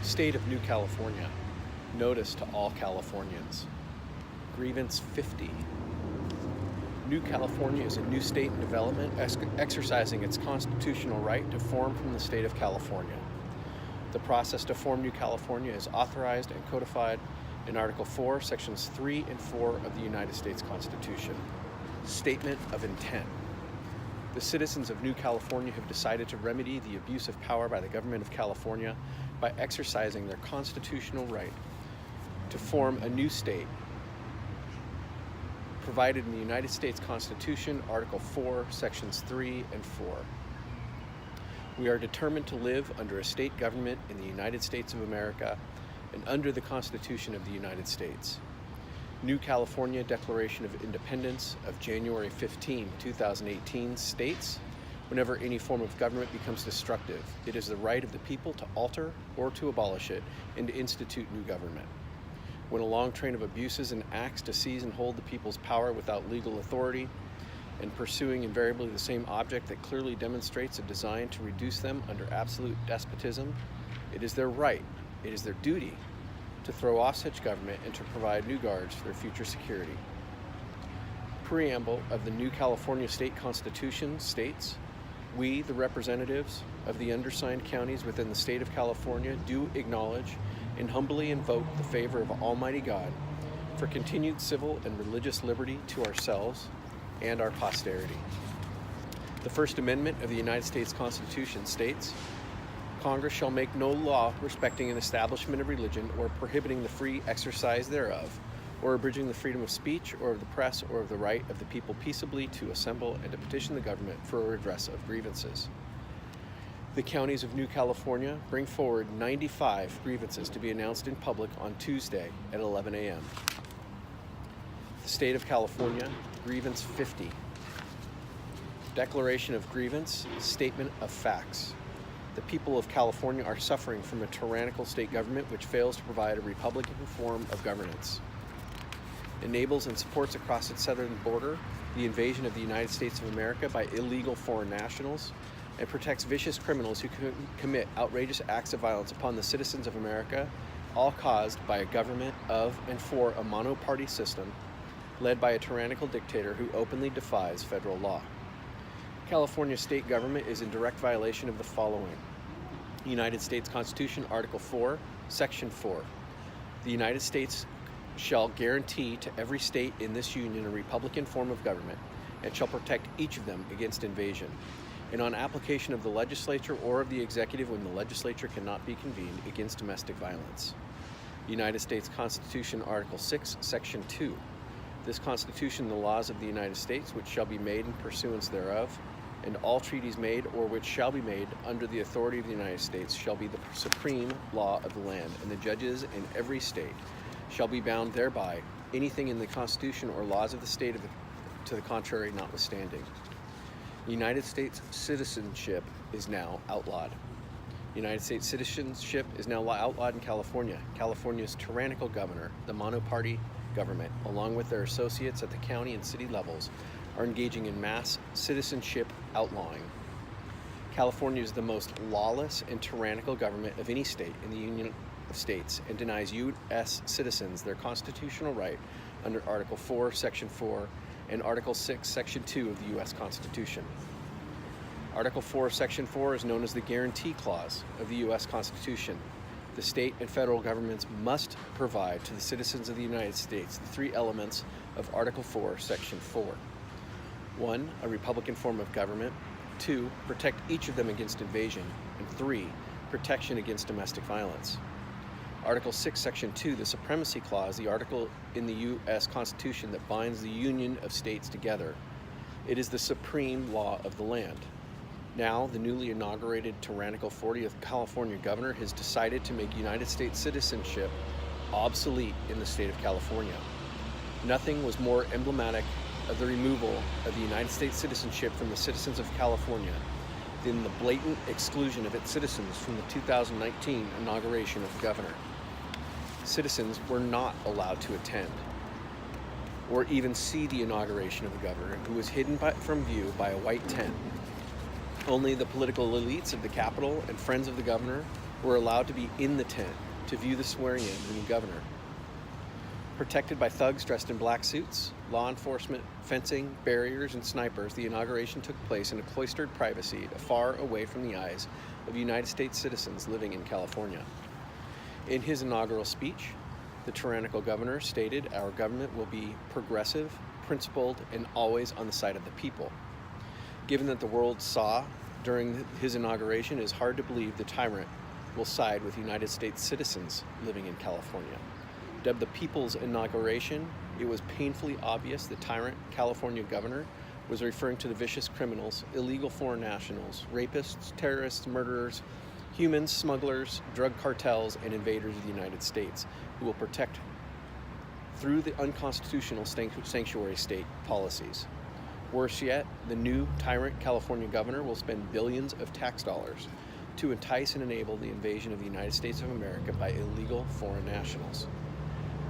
State of New California. Notice to all Californians. Grievance 50. New California is a new state in development exercising its constitutional right to form from the state of California. The process to form New California is authorized and codified in Article 4, Sections 3 and 4 of the United States Constitution. Statement of intent. The citizens of New California have decided to remedy the abuse of power by the government of California by exercising their constitutional right to form a new state provided in the United States Constitution, Article 4, Sections 3 and 4. We are determined to live under a state government in the United States of America and under the Constitution of the United States. New California Declaration of Independence of January 15, 2018 states, whenever any form of government becomes destructive, it is the right of the people to alter or to abolish it and to institute new government. When a long train of abuses and acts to seize and hold the people's power without legal authority and pursuing invariably the same object that clearly demonstrates a design to reduce them under absolute despotism, it is their right, it is their duty to throw off such government and to provide new guards for their future security. Preamble of the New California State Constitution states, we, the representatives of the undersigned counties within the state of California, do acknowledge and humbly invoke the favor of Almighty God for continued civil and religious liberty to ourselves and our posterity. The First Amendment of the United States Constitution states, Congress shall make no law respecting an establishment of religion or prohibiting the free exercise thereof, or abridging the freedom of speech or of the press or of the right of the people peaceably to assemble and to petition the government for a redress of grievances. The counties of New California bring forward 95 grievances to be announced in public on Tuesday at 11 a.m. The State of California, Grievance 50. Declaration of Grievance, Statement of Facts. The people of California are suffering from a tyrannical state government which fails to provide a Republican form of governance, enables and supports across its southern border the invasion of the United States of America by illegal foreign nationals, and protects vicious criminals who commit outrageous acts of violence upon the citizens of America, all caused by a government of and for a monoparty system led by a tyrannical dictator who openly defies federal law. California state government is in direct violation of the following. United States Constitution, Article 4, Section 4. The United States shall guarantee to every state in this union a republican form of government and shall protect each of them against invasion, and on application of the legislature or of the executive when the legislature cannot be convened against domestic violence. United States Constitution, Article 6, Section 2. This Constitution, the laws of the United States, which shall be made in pursuance thereof, and all treaties made or which shall be made under the authority of the United States shall be the supreme law of the land, and the judges in every state shall be bound thereby, anything in the Constitution or laws of the state to the contrary notwithstanding. United States citizenship is now outlawed. United States citizenship is now outlawed in California. California's tyrannical governor, the monoparty government, along with their associates at the county and city levels, are engaging in mass citizenship outlawing. California is the most lawless and tyrannical government of any state in the Union of States and denies U.S. citizens their constitutional right under Article 4, Section 4, and Article 6, Section 2 of the U.S. Constitution. Article 4, Section 4 is known as the Guarantee Clause of the U.S. Constitution. The state and federal governments must provide to the citizens of the United States the three elements of Article 4, Section 4. 1. A republican form of government. 2. Protect each of them against invasion. And 3. Protection against domestic violence. Article 6, Section 2, the Supremacy Clause, the article in the U.S. Constitution that binds the Union of States together. It is the supreme law of the land. Now, the newly inaugurated tyrannical 40th California governor has decided to make United States citizenship obsolete in the state of California. Nothing was more emblematic of the removal of the United States citizenship from the citizens of California than the blatant exclusion of its citizens from the 2019 inauguration of the governor. Citizens were not allowed to attend or even see the inauguration of the governor, who was hidden from view by a white tent. Only the political elites of the Capitol and friends of the governor were allowed to be in the tent to view the swearing-in of the new governor. Protected by thugs dressed in black suits, law enforcement, fencing, barriers, and snipers, the inauguration took place in a cloistered privacy far away from the eyes of United States citizens living in California. In his inaugural speech, the tyrannical governor stated, "Our government will be progressive, principled, and always on the side of the people." Given that the world saw during his inauguration, it is hard to believe the tyrant will side with United States citizens living in California. Dubbed the People's Inauguration, it was painfully obvious the tyrant California governor was referring to the vicious criminals, illegal foreign nationals, rapists, terrorists, murderers, humans, smugglers, drug cartels, and invaders of the United States, who will protect through the unconstitutional sanctuary state policies. Worse yet, the new tyrant California governor will spend billions of tax dollars to entice and enable the invasion of the United States of America by illegal foreign nationals.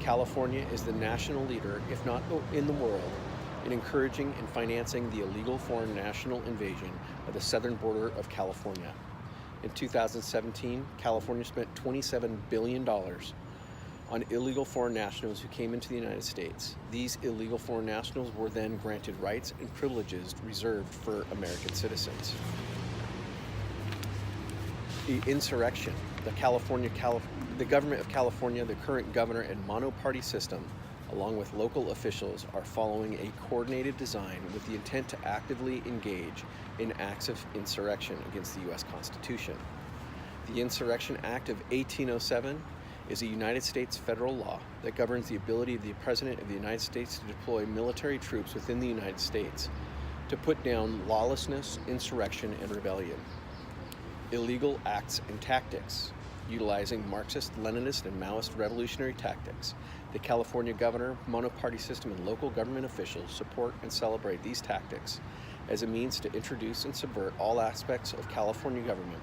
California is the national leader, if not in the world, in encouraging and financing the illegal foreign national invasion of the southern border of California. In 2017, California spent $27 billion on illegal foreign nationals who came into the United States. These illegal foreign nationals were then granted rights and privileges reserved for American citizens. The insurrection, the government of California, the current governor, and mono-party system, along with local officials, are following a coordinated design with the intent to actively engage in acts of insurrection against the U.S. Constitution. The Insurrection Act of 1807 is a United States federal law that governs the ability of the President of the United States to deploy military troops within the United States to put down lawlessness, insurrection, and rebellion. Illegal acts and tactics. Utilizing Marxist, Leninist, and Maoist revolutionary tactics, the California governor, monoparty system, and local government officials support and celebrate these tactics as a means to introduce and subvert all aspects of California government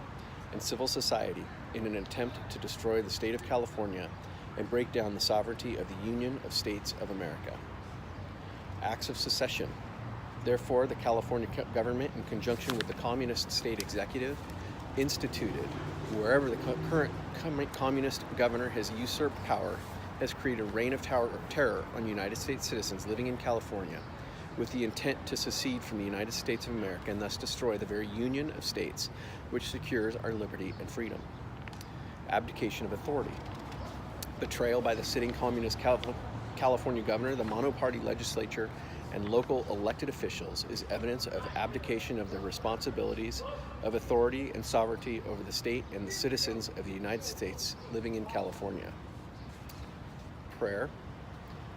and civil society in an attempt to destroy the state of California and break down the sovereignty of the Union of States of America. Acts of secession. Therefore, the California government, in conjunction with the communist state executive, instituted wherever the current communist governor has usurped power, has created a reign of terror on United States citizens living in California with the intent to secede from the United States of America and thus destroy the very union of states which secures our liberty and freedom. Abdication of authority. Betrayal by the sitting communist California governor, the monoparty legislature, and local elected officials is evidence of abdication of their responsibilities of authority and sovereignty over the state and the citizens of the United States living in California. Prayer.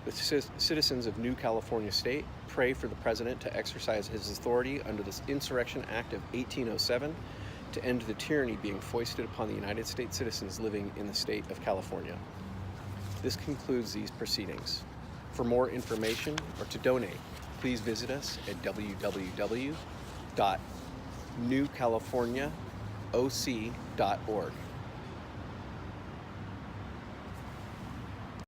The citizens of New California State pray for the President to exercise his authority under the Insurrection Act of 1807 to end the tyranny being foisted upon the United States citizens living in the state of California. This concludes these proceedings. For more information or to donate, please visit us at www.newcaliforniaoc.org.